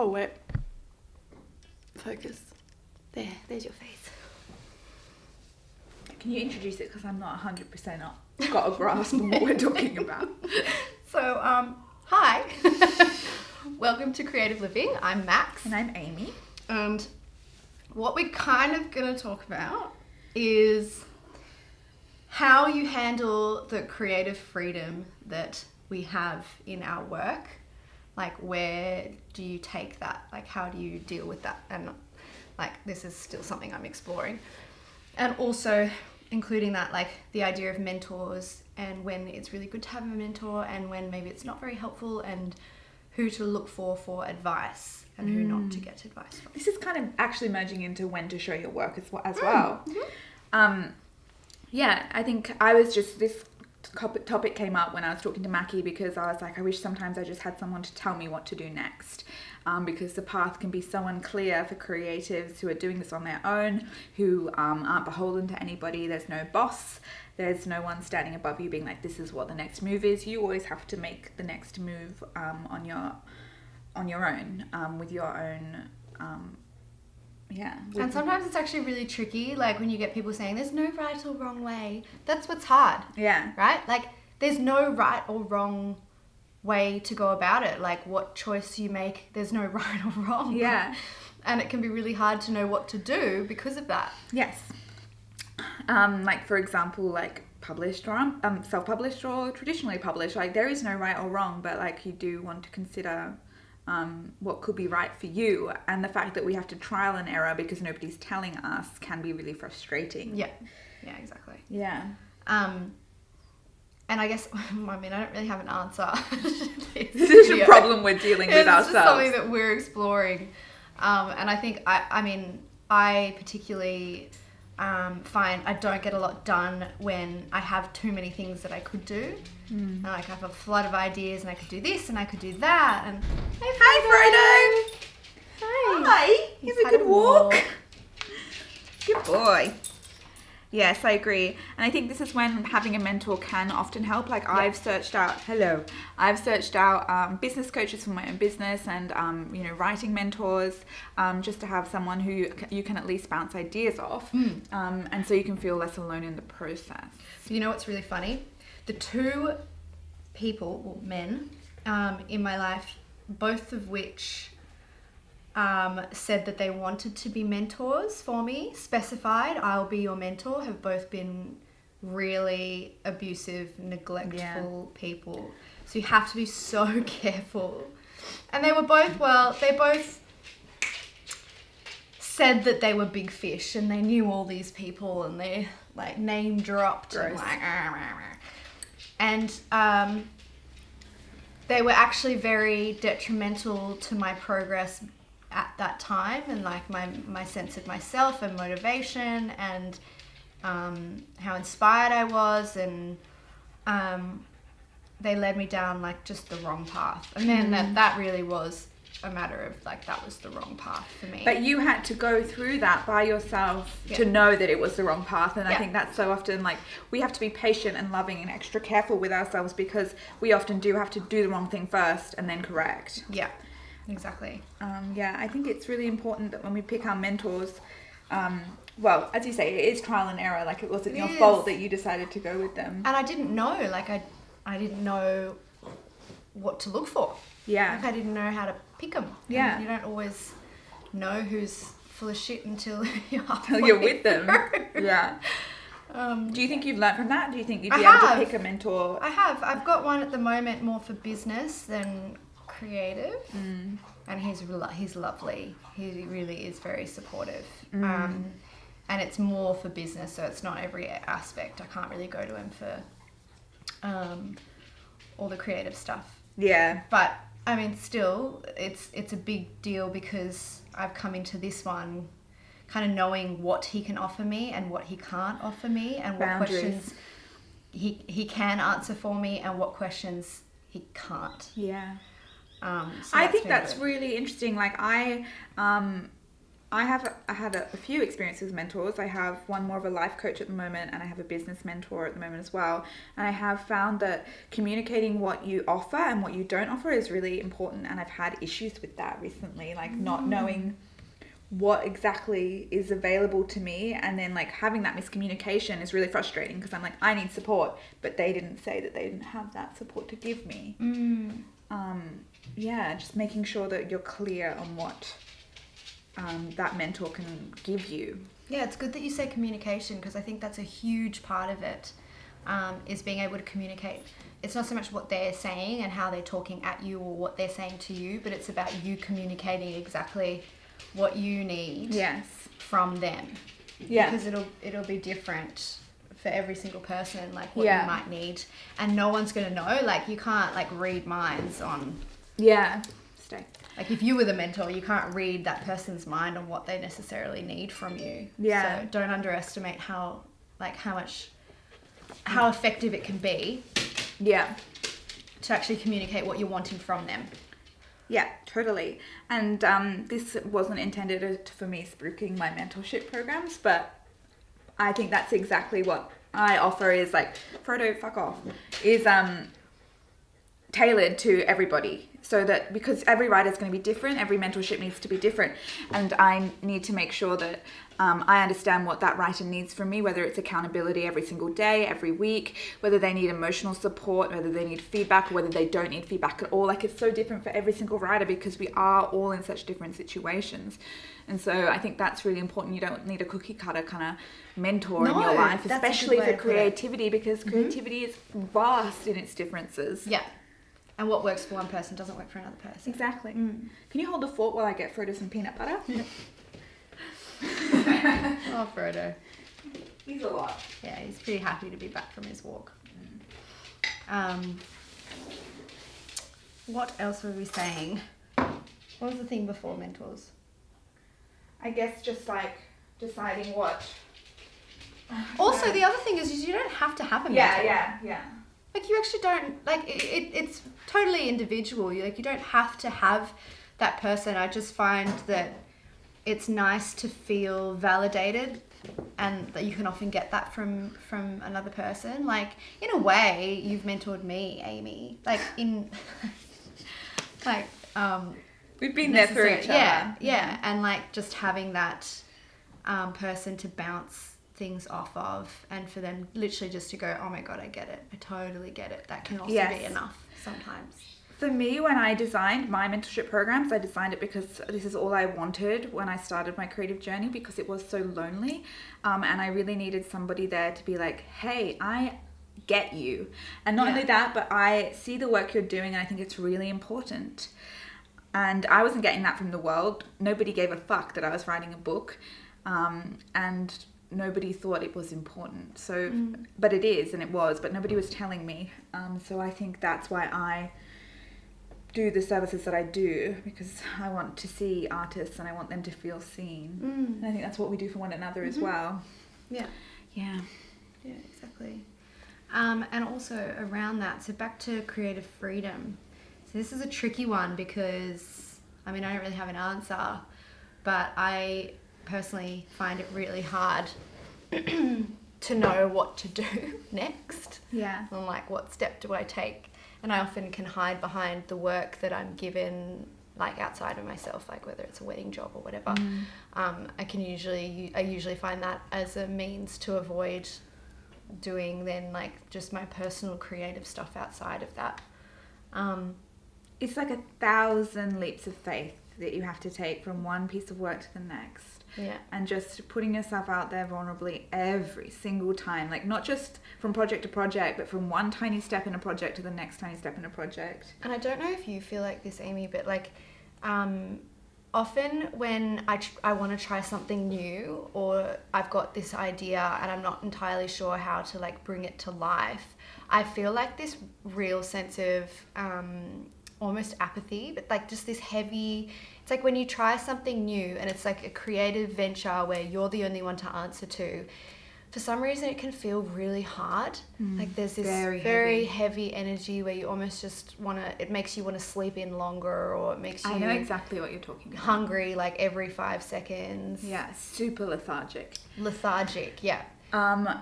Oh, wait. Focus. There's your face. Can you introduce it? Because I'm not 100% got a grasp on what we're talking about. So, hi. Welcome to Creative Living. I'm Max. And I'm Amy. And what we're kind of going to talk about is how you handle the creative freedom that we have in our work. Like, where do you take that? Like, how do you deal with that? And like, this is still something I'm exploring. And also including that, like the idea of mentors and when it's really good to have a mentor and when maybe it's not very helpful, and who to look for advice and who not to get advice from. This is kind of actually merging into when to show your work as well. Mm-hmm. Yeah, I think I was just, this topic came up when I was talking to Mackie, because I was like, I wish sometimes I just had someone to tell me what to do next, because the path can be so unclear for creatives who are doing this on their own, who aren't beholden to anybody. There's no boss, there's no one standing above you being like, this is what the next move is. You always have to make the next move on your own, with your own And sometimes it's actually really tricky, like when you get people saying there's no right or wrong way. That's what's hard. Yeah. Right? Like, there's no right or wrong way to go about it. Like, what choice you make, there's no right or wrong. Yeah. And it can be really hard to know what to do because of that. Yes. Like, for example, like published or self-published or traditionally published, like there is no right or wrong, but like you do want to consider what could be right for you, and the fact that we have to trial and error because nobody's telling us can be really frustrating. Yeah exactly. And I guess, I mean, I don't really have an answer. This is a problem we're dealing with ourselves. It's just something that we're exploring, and I think I particularly find I don't get a lot done when I have too many things that I could do. And like, I have a flood of ideas, and I could do this and I could do that. And hi, Frodo. Hi. He's Have a good walk. Good boy. Yes, I agree. And I think this is when having a mentor can often help. Like, I've searched out business coaches for my own business, and writing mentors, just to have someone who you can at least bounce ideas off, and so you can feel less alone in the process. You know what's really funny? The two people, men, in my life, both of which said that they wanted to be mentors for me, specified, I'll be your mentor, have both been really abusive, neglectful people. So you have to be so careful. And they both said that they were big fish and they knew all these people, and they like name dropped. Gross. And like, and they were actually very detrimental to my progress at that time, and like my sense of myself and motivation, and how inspired I was, and they led me down like just the wrong path. And then that really was a matter of like, that was the wrong path for me. But you had to go through that by yourself to know that it was the wrong path. And I think that's so often, like, we have to be patient and loving and extra careful with ourselves, because we often do have to do the wrong thing first and then correct. Yeah, exactly. I think it's really important that when we pick our mentors, well, as you say, it is trial and error. Like, it wasn't your fault that you decided to go with them. And I didn't know, like, I didn't know what to look for. Yeah. Like, I didn't know how to pick them. Yeah. And you don't always know who's full of shit until you're with them. through. Yeah. Do you think you've learned from that? Do you think you'd be I able have. to pick a mentor? I have. I've got one at the moment more for business than creative. And he's lovely. He really is very supportive. And it's more for business, so it's not every aspect. I can't really go to him for all the creative stuff. Yeah. But I mean, still, it's a big deal, because I've come into this one kind of knowing what he can offer me and what he can't offer me, and what questions he can answer for me and what questions he can't. Yeah. So I think that's really interesting. Like, I had a few experiences with mentors. I have one more of a life coach at the moment, and I have a business mentor at the moment as well. And I have found that communicating what you offer and what you don't offer is really important. And I've had issues with that recently, like not knowing what exactly is available to me, and then like having that miscommunication is really frustrating because I'm like, I need support, but they didn't say that they didn't have that support to give me. Yeah, just making sure that you're clear on what that mentor can give you. Yeah, it's good that you say communication, because I think that's a huge part of it, is being able to communicate. It's not so much what they're saying and how they're talking at you or what they're saying to you, but it's about you communicating exactly what you need from them. Yeah. Because it'll be different for every single person, like what you might need. And no one's going to know. Like, you can't like read minds on... Yeah. Like, if you were the mentor, you can't read that person's mind on what they necessarily need from you. Yeah. So don't underestimate how effective it can be. Yeah. To actually communicate what you're wanting from them. Yeah, totally. And this wasn't intended for me spruiking my mentorship programs, but I think that's exactly what I offer is like, Frodo, fuck off, is tailored to everybody. So that, because every rider is going to be different, every mentorship needs to be different. And I need to make sure that I understand what that rider needs from me, whether it's accountability every single day, every week, whether they need emotional support, whether they need feedback, or whether they don't need feedback at all. Like, it's so different for every single rider because we are all in such different situations. And so I think that's really important. You don't need a cookie cutter kind of mentor in your life, especially for creativity, because creativity is vast in its differences. Yeah. And what works for one person doesn't work for another person. Exactly. Can you hold the fort while I get Frodo some peanut butter? Oh, Frodo. He's a lot. Yeah, he's pretty happy to be back from his walk. What else were we saying? What was the thing before mentors? I guess just like deciding what. Also, the other thing is you don't have to have a mentor. Yeah. Like, you actually don't, like, it's totally individual. You don't have to have that person. I just find that it's nice to feel validated, and that you can often get that from another person. Like, in a way, you've mentored me, Amy. Like, we've been there for each other. Yeah. And like, just having that person to bounce things off of, and for them literally just to go, oh my God, I get it. I totally get it. That can also be enough sometimes. For me, when I designed my mentorship programs, I designed it because this is all I wanted when I started my creative journey, because it was so lonely. And I really needed somebody there to be like, hey, I get you. And not only that, but I see the work you're doing, and I think it's really important. And I wasn't getting that from the world. Nobody gave a fuck that I was writing a book. And nobody thought it was important. So, but it is, and it was, but nobody was telling me. So I think that's why I do the services that I do, because I want to see artists and I want them to feel seen. And I think that's what we do for one another as well. Yeah, exactly. And also around that, so back to creative freedom. So this is a tricky one because, I mean, I don't really have an answer, but I personally find it really hard to know what to do next. Yeah. And like, what step do I take? And I often can hide behind the work that I'm given, like outside of myself, like whether it's a wedding job or whatever. I usually find that as a means to avoid doing then like just my personal creative stuff outside of that. It's like 1,000 leaps of faith that you have to take from one piece of work to the next. Yeah. And just putting yourself out there vulnerably every single time, like not just from project to project, but from one tiny step in a project to the next tiny step in a project. And I don't know if you feel like this, Amy, but like often when I want to try something new, or I've got this idea and I'm not entirely sure how to like bring it to life, I feel like this real sense of almost apathy, but like just this heavy, it's like when you try something new and it's like a creative venture where you're the only one to answer to, for some reason it can feel really hard. Like there's this Very very heavy energy where you almost just want to, it makes you want to sleep in longer, or it makes you I know exactly what you're talking about. hungry like every 5 seconds. Yeah, super lethargic. Lethargic, yeah.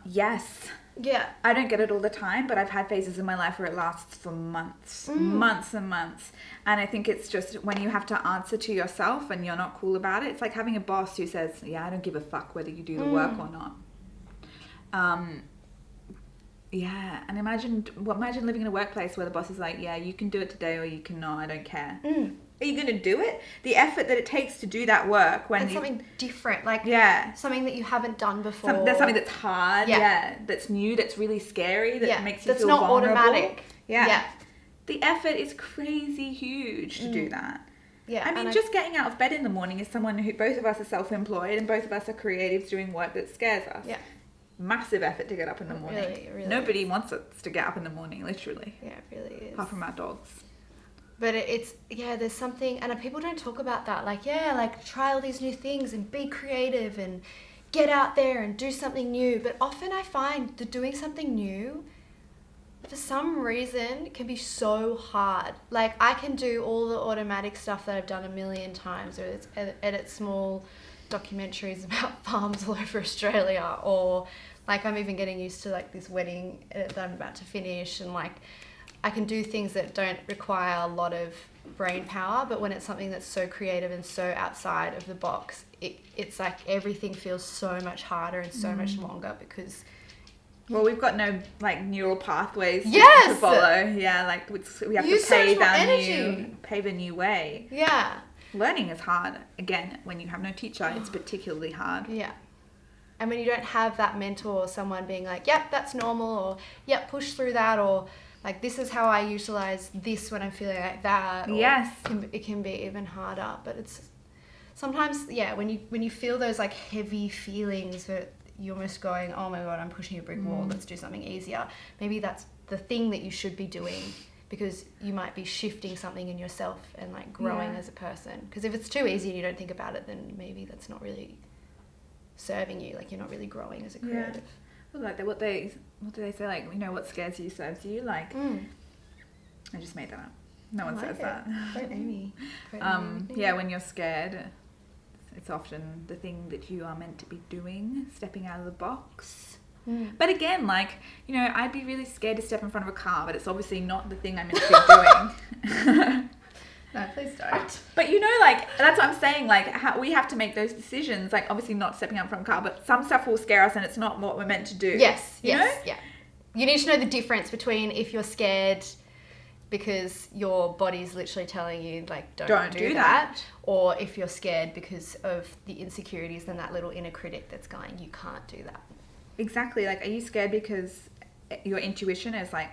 Yes. Yeah. I don't get it all the time, but I've had phases in my life where it lasts for months, months and months. And I think it's just when you have to answer to yourself and you're not cool about it. It's like having a boss who says, yeah, I don't give a fuck whether you do the work or not. Yeah, and imagine living in a workplace where the boss is like, yeah, you can do it today or you cannot, I don't care. Are you going to do it? The effort that it takes to do that work when And something different, like yeah, something that you haven't done before. there's something that's hard, that's new, that's really scary, that makes you feel vulnerable. That's not automatic. Yeah. The effort is crazy huge to do that. Yeah. I mean, just getting out of bed in the morning is someone who, both of us are self-employed and both of us are creatives doing work that scares us. Yeah. Massive effort to get up in the morning. It really Nobody wants us to get up in the morning, literally. Yeah, it really is. Apart from our dogs. But it's, there's something, and people don't talk about that. Like, try all these new things and be creative and get out there and do something new. But often I find that doing something new, for some reason, can be so hard. Like, I can do all the automatic stuff that I've done a million times, or it's edit small documentaries about farms all over Australia, or like I'm even getting used to like this wedding that I'm about to finish, and like I can do things that don't require a lot of brain power, but when it's something that's so creative and so outside of the box, it's like everything feels so much harder and so much longer because we've got no like neural pathways Yes! to follow. Yeah, like we have Use to so much more energy. pave a new way. Yeah. Learning is hard. Again, when you have no teacher, it's particularly hard. Yeah. And when you don't have that mentor or someone being like, yep, that's normal, or yep, push through that, or like this is how I utilize this when I'm feeling like that. Or Yes. It can be even harder. But it's sometimes, when you feel those like heavy feelings that you're almost going, oh my God, I'm pushing a brick wall, let's do something easier. Maybe that's the thing that you should be doing, because you might be shifting something in yourself and like growing as a person. Because if it's too easy and you don't think about it, then maybe that's not really serving you. Like you're not really growing as a creative. Well, like what do they say? Like, what scares you serves you. Like, I just made that up. No one says that. Quote Amie. When you're scared, it's often the thing that you are meant to be doing, stepping out of the box. But again, like, I'd be really scared to step in front of a car, but it's obviously not the thing I'm meant to be doing. No, please don't. But like, that's what I'm saying, like, how we have to make those decisions, like, obviously not stepping out in front of a car, but some stuff will scare us and it's not what we're meant to do. Yes, you know? yeah. You need to know the difference between if you're scared because your body's literally telling you, like, don't do that, or if you're scared because of the insecurities and that little inner critic that's going, you can't do that. Exactly. Like, are you scared because your intuition is like,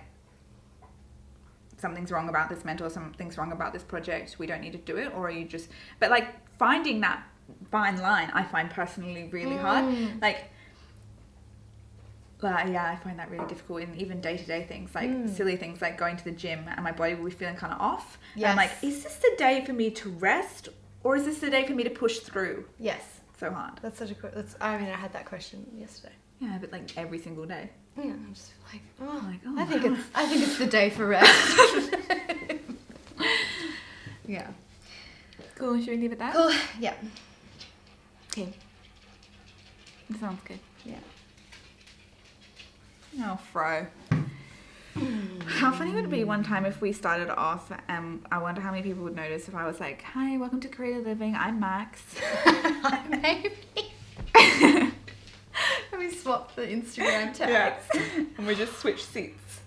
something's wrong about this mentor, something's wrong about this project, we don't need to do it? Or are you just... But, like, finding that fine line, I find personally really hard. Like, I find that really difficult in even day-to-day things, like silly things like going to the gym and my body will be feeling kind of off. Yes. And I'm like, is this the day for me to rest or is this the day for me to push through? Yes. So hard. That's such a... I had that question yesterday. Yeah, but like every single day. Yeah, I'm just like, oh I think it's the day for rest. Yeah. Cool. Should we leave it at that? Cool. Yeah. Okay. That sounds good. Yeah. Oh, fro. How funny would it be one time if we started off, I wonder how many people would notice if I was like, hi, welcome to Creative Living, I'm Max. Maybe. And we swapped the Instagram tags. Yeah. And we just switched seats.